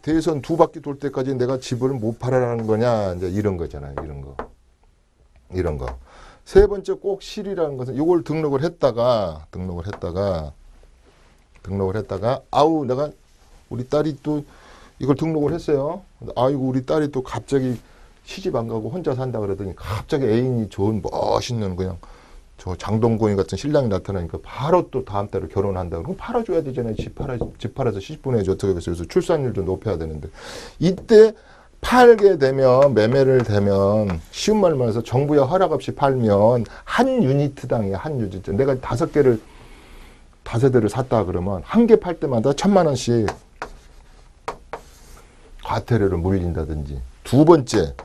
대선 2바퀴 돌 때까지 내가 집을 못 팔아라는 거냐 이제 이런 거잖아요. 이런 거. 세 번째 꼭 실이라는 것은 이걸 등록을 했다가 아우 내가 우리 딸이 또 이걸 등록을 했어요. 아이고 우리 딸이 또 갑자기 시집 안 가고 혼자 산다 그러더니 갑자기 애인이 좋은 멋있는 그냥 저 장동건이 같은 신랑이 나타나니까 바로 또 다음 달에 결혼한다. 그럼 팔아줘야 되잖아요. 집 팔아서 시집 보내야지 어떻게 하겠어요. 그래서 출산율 좀 높여야 되는데 이때 팔게 되면 매매를 되면 쉬운 말로 해서 정부의 허락 없이 팔면 한 유니트당이에요. 한 유니트. 내가 5세대를 샀다 그러면 한 개 팔 때마다 1,000만 원씩 과태료를 물린다든지. 두 번째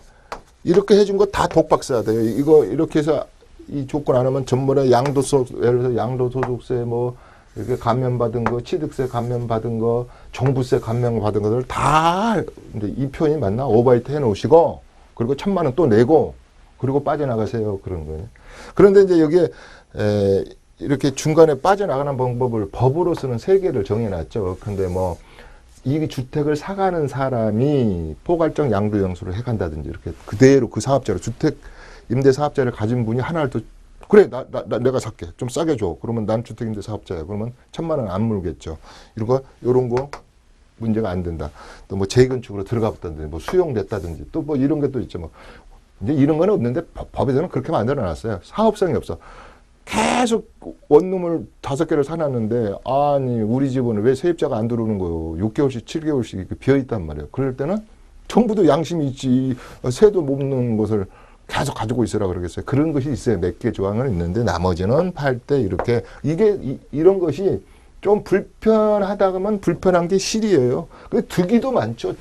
이렇게 해준 거 다 독박 써야 돼요. 이거 이렇게 해서 이 조건 안 하면 전번에 양도소득세 예를 들어서 양도소득세 뭐 이렇게 감면받은 거, 취득세 감면받은 거, 종부세 감면받은 것들 다 이제 이 표현이 맞나? 오버라이트 해놓으시고 그리고 1,000만 원 또 내고 그리고 빠져나가세요. 그런 거예요. 그런데 이제 여기에 이렇게 중간에 빠져나가는 방법을 법으로서는 3개를 정해놨죠. 근데 뭐 이 주택을 사가는 사람이 포괄적 양도영수를 해간다든지 이렇게 그대로 그 사업자를 주택 임대 사업자를 가진 분이 하나를 또 그래 내가 살게 좀 싸게 줘. 그러면 난 주택임대 사업자야. 그러면 1,000만 원 안 물겠죠. 이런 거 문제가 안 된다. 또 뭐 재건축으로 들어갔다든지 뭐 수용됐다든지 또 뭐 이런 게 또 있죠. 뭐 이제 이런 건 없는데 법에서는 그렇게 만들어놨어요. 사업성이 없어. 계속 원룸을 5개를 사놨는데 아니 우리 집은 왜 세입자가 안 들어오는 거예요. 6개월씩 7개월씩 비어있단 말이에요. 그럴 때는 정부도 양심이 있지. 세도 못 넣는 것을 계속 가지고 있으라 그러겠어요. 그런 것이 있어요. 몇 개 조항은 있는데 나머지는 팔 때 이렇게 이런 것이 좀 불편하다면 불편한 게 실이에요. 득이도 많죠.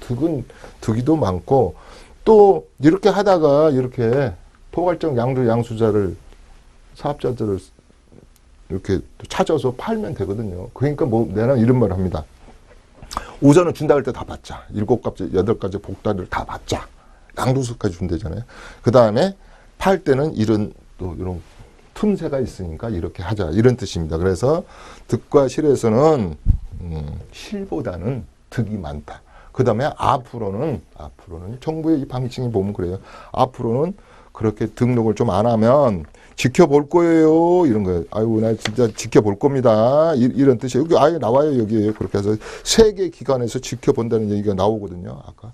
득이도 많고 또 이렇게 하다가 이렇게 포괄적 양수자를 사업자들을 이렇게 찾아서 팔면 되거든요. 그러니까 뭐 내가 이런 말을 합니다. 우선은 준다 할 때 다 받자. 7가지, 8가지 복다리를 다 받자. 양도소까지 준대잖아요. 그 다음에 팔 때는 이런 틈새가 있으니까 이렇게 하자. 이런 뜻입니다. 그래서 득과 실에서는 실보다는 득이 많다. 그 다음에 앞으로는 정부의 이 방침이 보면 그래요. 앞으로는 그렇게 등록을 좀 안 하면 지켜볼 거예요. 이런 거예요. 아이고, 나 진짜 지켜볼 겁니다. 이런 뜻이에요. 여기 아예 나와요. 여기에요. 그렇게 해서 3개 기관에서 지켜본다는 얘기가 나오거든요. 아까.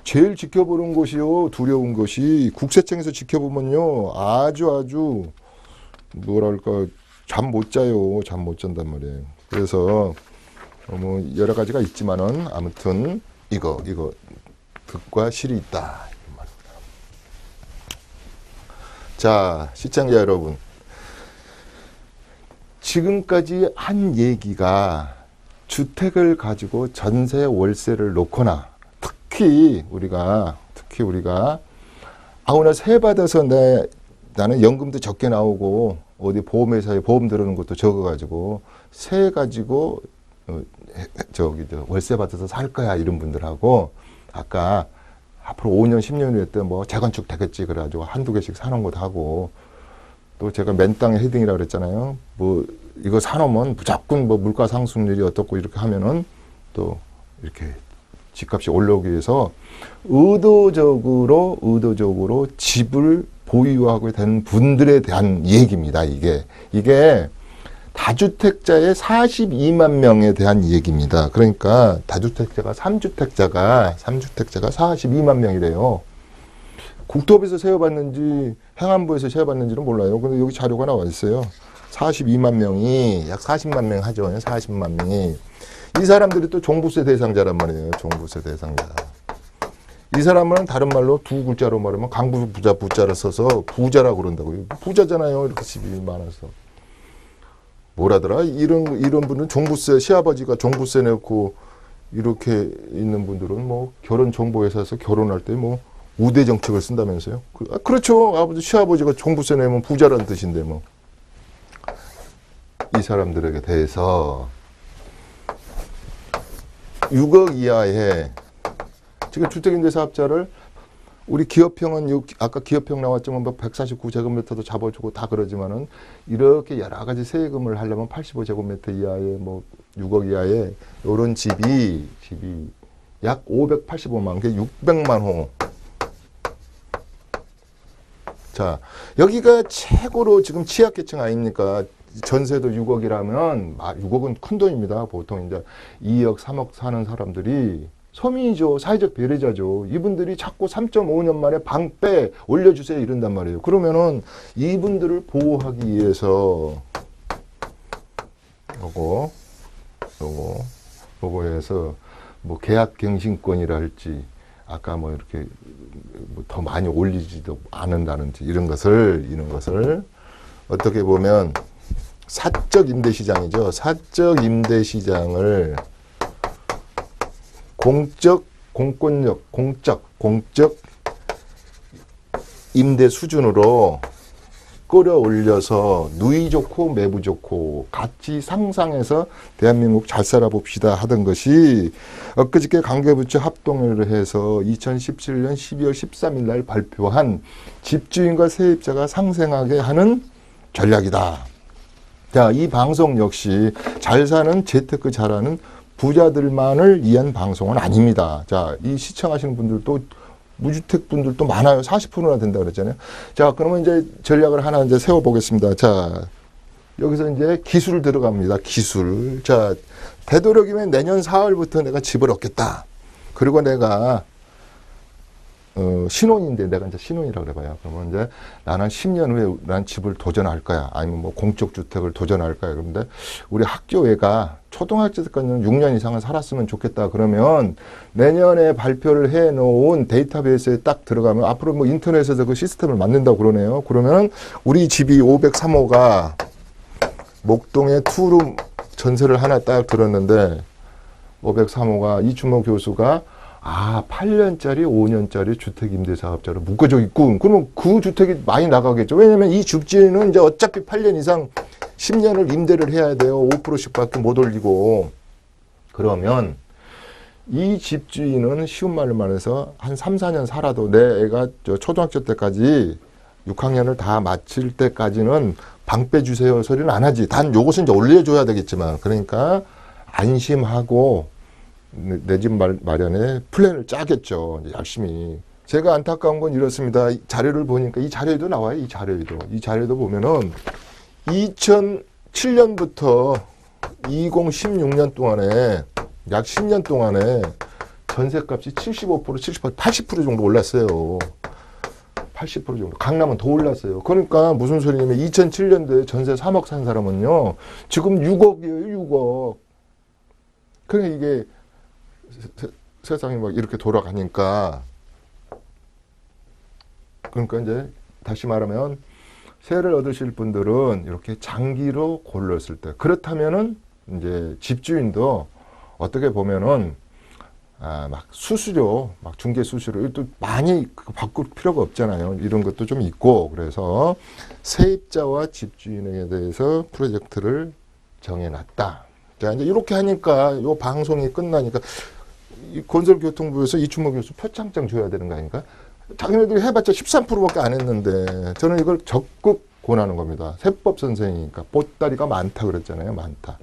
제일 지켜보는 것이요. 두려운 것이 국세청에서 지켜보면요. 아주 뭐랄까 잠 못 자요. 잠 못 잔단 말이에요. 그래서 뭐 여러 가지가 있지만은 아무튼 이거 득과 실이 있다. 자, 시청자 여러분, 지금까지 한 얘기가 주택을 가지고 전세 월세를 놓거나 특히 우리가 오늘 세 받아서 나는 연금도 적게 나오고 어디 보험회사에 보험 들어오는 것도 적어가지고 세 가지고 월세 받아서 살 거야 이런 분들하고 아까 앞으로 5년 10년 후에 때 뭐 재건축 되겠지 그래가지고 한두 개씩 사놓은 것도 하고 또 제가 맨땅에 헤딩이라고 그랬잖아요. 뭐 이거 사놓으면 무조건 뭐 물가 상승률이 어떻고 이렇게 하면은 또 이렇게 집값이 올라오기 위해서 의도적으로 집을 보유하고 되는 분들에 대한 얘기입니다. 이게 다주택자의 42만 명에 대한 얘기입니다. 그러니까 다주택자가 3주택자가 42만 명이래요. 국토부에서 세어봤는지 행안부에서 세어봤는지는 몰라요. 근데 여기 자료가 나와 있어요. 42만 명이 약 40만 명 하죠. 40만 명이. 이 사람들이 또 종부세 대상자란 말이에요. 종부세 대상자. 이 사람은 다른 말로 두 글자로 말하면 강부 부자 부자를 써서 부자라고 그런다고요. 부자잖아요. 이렇게 집이 많아서. 뭐라더라? 이런 분은 종부세, 시아버지가 종부세 내고 이렇게 있는 분들은 뭐 결혼 정보회사에서 결혼할 때 뭐 우대 정책을 쓴다면서요? 그렇죠. 아버지, 시아버지가 종부세 내면 부자라는 뜻인데 뭐. 이 사람들에게 대해서 6억 이하의 지금 주택임대사업자를 우리 기업형은 아까 기업형 나왔지만 뭐 149제곱미터도 잡아주고 다 그러지만은 이렇게 여러 가지 세금을 하려면 85제곱미터 이하의 뭐 6억 이하의 이런 집이 약 585만 개, 600만 호. 자, 여기가 최고로 지금 취약계층 아닙니까? 전세도 6억이라면 6억은 큰 돈입니다. 보통 이제 2억, 3억 사는 사람들이 서민이죠. 사회적 배려자죠. 이분들이 자꾸 3.5년 만에 방 빼 올려주세요 이런단 말이에요. 그러면은 이분들을 보호하기 위해서 요거 해서 뭐 계약갱신권이라 할지 아까 뭐 이렇게 더 많이 올리지도 않는다는지 이런 것을 어떻게 보면 사적 임대시장이죠. 사적 임대시장을 공적 임대 수준으로 끌어올려서 누이 좋고 매부 좋고 같이 상상해서 대한민국 잘 살아봅시다 하던 것이 엊그저께 관계부처 합동회의를 해서 2017년 12월 13일 날 발표한 집주인과 세입자가 상생하게 하는 전략이다. 자, 이 방송 역시 잘 사는 재테크 잘하는 부자들만을 위한 방송은 아닙니다. 자, 이 시청하시는 분들도 무주택 분들도 많아요. 40%나 된다 그랬잖아요. 자, 그러면 이제 전략을 하나 이제 세워보겠습니다. 자, 여기서 이제 기술 들어갑니다. 기술. 자, 되도록이면 내년 4월부터 내가 집을 얻겠다. 그리고 내가 신혼인데 내가 이제 신혼이라고 그래봐요. 그러면 이제 나는 10년 후에 난 집을 도전할 거야. 아니면 뭐 공적 주택을 도전할 거야. 그런데 우리 학교 애가 초등학교 때까지는 6년 이상은 살았으면 좋겠다. 그러면 내년에 발표를 해놓은 데이터베이스에 딱 들어가면 앞으로 뭐 인터넷에서 그 시스템을 만든다고 그러네요. 그러면 우리 집이 503호가 목동에 투룸 전세를 하나 딱 들었는데 503호가 이춘모 교수가 8년짜리, 5년짜리 주택임대사업자로 묶어져 있고, 그러면 그 주택이 많이 나가겠죠. 왜냐면 이 집주인은 이제 어차피 8년 이상 10년을 임대를 해야 돼요. 5%씩 밖에 못 올리고. 그러면 이 집주인은 쉬운 말로 말해서 한 3, 4년 살아도 내 애가 초등학교 때까지 6학년을 다 마칠 때까지는 방 빼주세요 소리는 안 하지. 단 요것은 이제 올려줘야 되겠지만, 그러니까 안심하고 내 집 마련에 플랜을 짜겠죠. 열심히. 제가 안타까운 건 이렇습니다. 자료를 보니까 이 자료에도 나와요. 이 자료에도 보면은 2007년부터 2016년 동안에 약 10년 동안에 전세값이 75%, 70%, 80% 정도 올랐어요. 80% 정도. 강남은 더 올랐어요. 그러니까 무슨 소리냐면 2007년도에 전세 3억 산 사람은요. 지금 6억이에요. 6억. 그러니까 이게 세상이 막 이렇게 돌아가니까 그러니까 이제 다시 말하면 세를 얻으실 분들은 이렇게 장기로 골랐을 때 그렇다면은 이제 집주인도 어떻게 보면은 막 수수료, 막 중개 수수료 또 많이 바꿀 필요가 없잖아요. 이런 것도 좀 있고 그래서 세입자와 집주인에 대해서 프로젝트를 정해놨다. 자 이제 이렇게 하니까 요 방송이 끝나니까 이 건설교통부에서 이춘모 교수 표창장 줘야 되는 거 아닙니까? 자기네들이 해봤자 13%밖에 안 했는데 저는 이걸 적극 권하는 겁니다. 세법 선생이니까 보따리가 많다 그랬잖아요. 많다.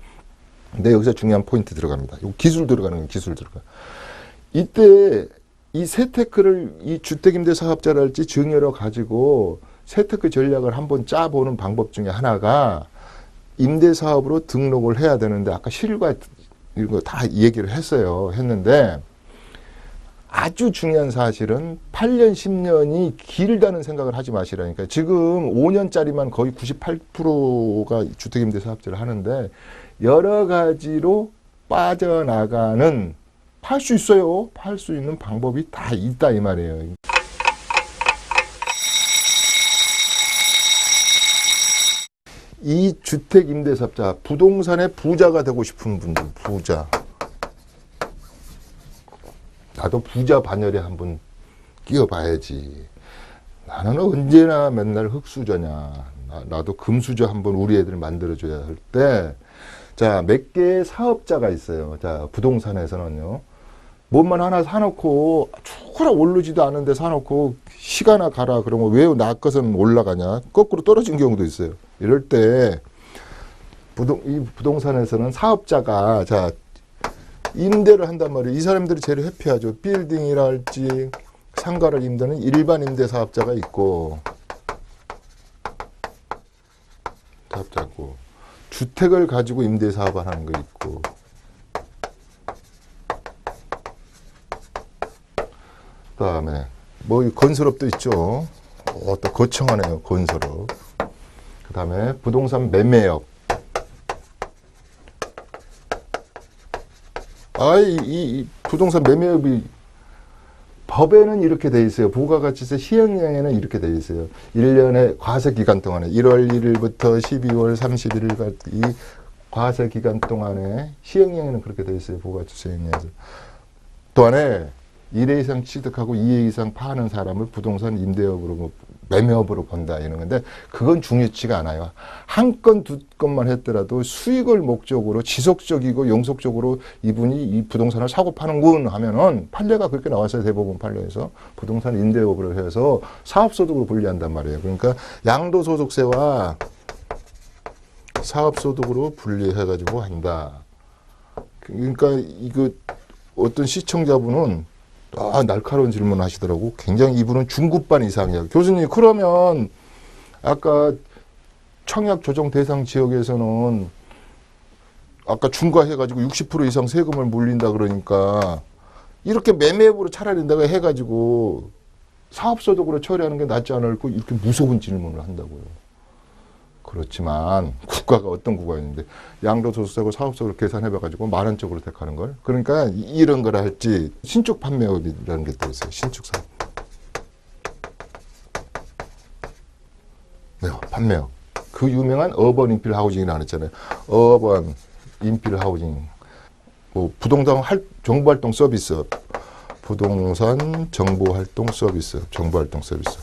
근데 여기서 중요한 포인트 들어갑니다. 요 기술 들어가는 건 기술 들어가. 이때 이 세테크를 이 주택임대사업자랄지 증여로 가지고 세테크 전략을 한번 짜보는 방법 중에 하나가 임대사업으로 등록을 해야 되는데 아까 실과 이런 거 다 얘기를 했는데 아주 중요한 사실은 8년, 10년이 길다는 생각을 하지 마시라니까. 지금 5년짜리만 거의 98%가 주택임대사업자를 하는데 여러 가지로 빠져나가는 팔 수 있어요. 팔 수 있는 방법이 다 있다 이 말이에요. 이 주택임대사업자, 부동산의 부자가 되고 싶은 분들, 부자. 나도 부자 반열에 한번 끼어봐야지. 나는 언제나 맨날 흙수저냐. 나도 금수저 한번 우리 애들 만들어줘야 할 때, 자, 몇 개의 사업자가 있어요. 자, 부동산에서는요. 뭔만 하나 사놓고, 초라 오르지도 않은데 사놓고, 시가나 가라. 그러면 왜 나 것은 올라가냐. 거꾸로 떨어진 경우도 있어요. 이럴 때, 이 부동산에서는 사업자가, 자, 임대를 한단 말이에요. 이 사람들이 제일 회피하죠. 빌딩이랄지 상가를 임대는 일반 임대 사업자가 있고 사업자고 주택을 가지고 임대 사업을 하는 거 있고 그다음에 뭐 건설업도 있죠. 또 거창하네요. 건설업. 그다음에 부동산 매매업. 이 부동산 매매업이 법에는 이렇게 돼 있어요. 부가가치세 시행령에는 이렇게 돼 있어요. 1년의 과세 기간 동안에 1월 1일부터 12월 31일까지 이 과세 기간 동안에 시행령에는 그렇게 돼 있어요. 부가가치세 시행령에서. 또 안에 1회 이상 취득하고 2회 이상 파는 사람을 부동산 임대업으로 매매업으로 본다 이런 건데 그건 중요치가 않아요. 한 건 두 건만 했더라도 수익을 목적으로 지속적이고 영속적으로 이분이 이 부동산을 사고 파는군 하면은 판례가 그렇게 나왔어요. 대법원 판례에서 부동산 임대업으로 해서 사업소득으로 분리한단 말이에요. 그러니까 양도소득세와 사업소득으로 분리해가지고 한다. 그러니까 이거 어떤 시청자분은 날카로운 질문 하시더라고. 굉장히 이분은 중급반 이상이야. 교수님, 그러면 아까 청약 조정 대상 지역에서는 아까 중과해가지고 60% 이상 세금을 물린다 그러니까 이렇게 매매업으로 차라리 내가 해가지고 사업소득으로 처리하는 게 낫지 않을까 이렇게 무서운 질문을 한다고요. 그렇지만 국가가 어떤 국가였는데 양도소득세고 사업소득을 계산해봐가지고 만원적으로 택하는 걸. 그러니까 이런 걸 할지 신축 판매업이라는 게 또 있어요. 신축 사업. 네, 판매업. 그 유명한 어번 인필 하우징이라고 했잖아요. 어번 인필 하우징. 뭐 부동산 정보활동 서비스. 부동산 정보활동 서비스. 정보활동 서비스.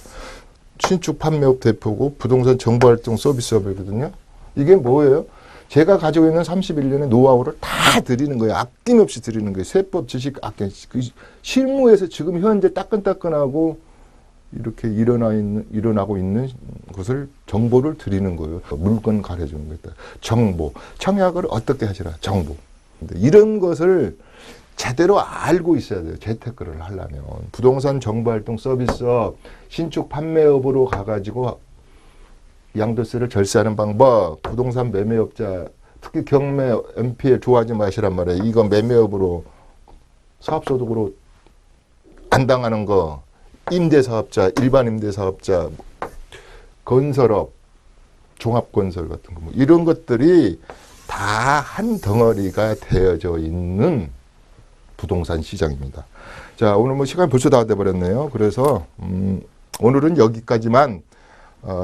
신축 판매업 대표고 부동산 정보활동 서비스업이거든요. 이게 뭐예요? 제가 가지고 있는 31년의 노하우를 다 드리는 거예요. 아낌없이 드리는 거예요. 세법 지식 그 실무에서 지금 현재 따끈따끈하고 이렇게 일어나고 있는 것을 정보를 드리는 거예요. 물건 가려주는 거다. 정보. 청약을 어떻게 하시라. 정보. 이런 것을 제대로 알고 있어야 돼요. 재테크를 하려면. 부동산 정보활동 서비스업, 신축 판매업으로 가가지고 양도세를 절세하는 방법, 부동산 매매업자, 특히 경매, MPL 좋아하지 마시란 말이에요. 이거 매매업으로 사업소득으로 안 당하는 거, 임대사업자, 일반 임대사업자, 건설업, 종합건설 같은 거, 뭐 이런 것들이 다 한 덩어리가 되어져 있는 부동산 시장입니다. 자, 오늘 뭐 시간이 벌써 다 돼버렸네요. 그래서 오늘은 여기까지만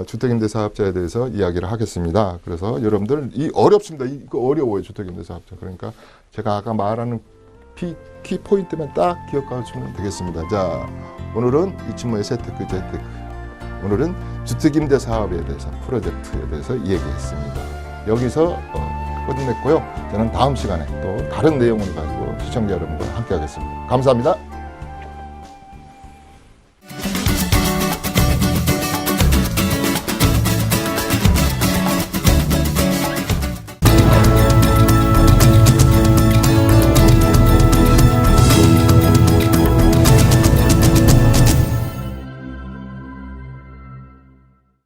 주택임대사업자에 대해서 이야기를 하겠습니다. 그래서 여러분들 어렵습니다. 이거 어려워요, 주택임대사업자. 그러니까 제가 아까 말하는 키포인트만 딱 기억하시면 되겠습니다. 자, 오늘은 이춘모의 재테크. 오늘은 주택임대사업에 대해서, 프로젝트에 대해서 얘기했습니다. 여기서 끝냈고요. 저는 다음 시간에 또 다른 내용을 가지고 시청자 여러분과 함께 하겠습니다. 감사합니다.